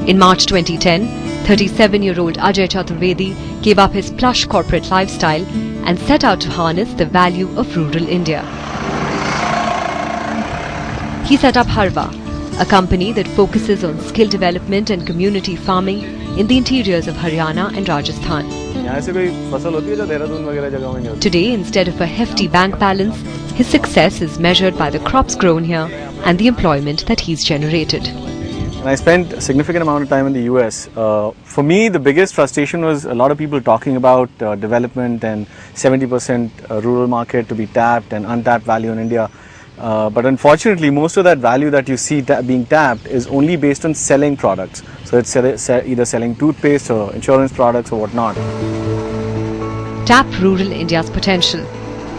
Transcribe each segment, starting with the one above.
In March 2010, 37-year-old Ajay Chaturvedi gave up his plush corporate lifestyle and set out to harness the value of rural India. He set up Harva, a company that focuses on skill development and community farming in the interiors of Haryana and Rajasthan. Today, instead of a hefty bank balance, his success is measured by the crops grown here and the employment that he's generated. I spent a significant amount of time in the US. For me, the biggest frustration was a lot of people talking about development and 70% rural market to be tapped and untapped value in India. But unfortunately, most of that value that you see being tapped is only based on selling products. So it's either selling toothpaste or insurance products or whatnot. Tap rural India's potential.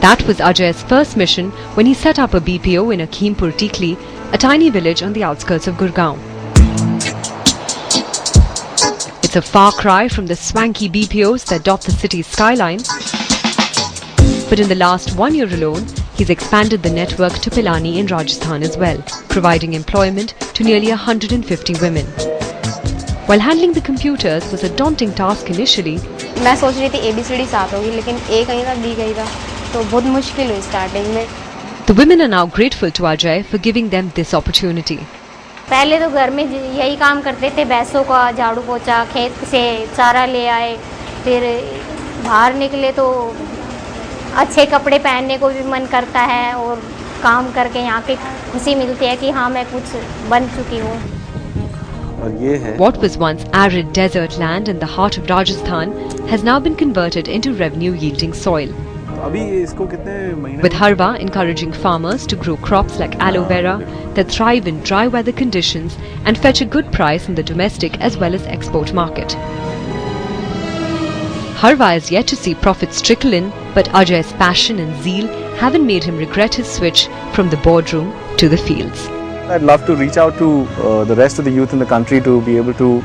That was Ajay's first mission when he set up a BPO in Akhimpur Tikli, a tiny village on the outskirts of Gurgaon. It's a far cry from the swanky BPOs that dot the city's skyline. But in the last 1 year alone, he's expanded the network to Pilani in Rajasthan as well, providing employment to nearly 150 women. While handling the computers was a daunting task initially, मैं सोच रही थी ABCD साथ होगी, लेकिन A कहीं था, B कहीं था, तो बहुत मुश्किल हुई स्टार्टिंग में. The women are now grateful to Ajay for giving them this opportunity. पहले तो घर में यही काम करते थे, भैंसों का झाड़ू पोछा, खेत से चारा ले आए, फिर बाहर निकले तो अच्छे कपड़े पहनने को भी मन करता है और काम करके यहाँ पे खुशी मिलती है कि हाँ मैं कुछ बन चुकी हूँ. What was once arid desert land in the heart of Rajasthan has now been converted into revenue-yielding soil. With Harva encouraging farmers to grow crops like aloe vera that thrive in dry weather conditions and fetch a good price in the domestic as well as export market. Harva is yet to see profits trickle in, but Ajay's passion and zeal haven't made him regret his switch from the boardroom to the fields. I'd love to reach out to the rest of the youth in the country to be able to,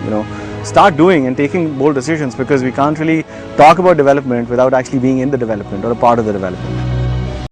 start doing and taking bold decisions, because we can't really talk about development without actually being in the development or a part of the development.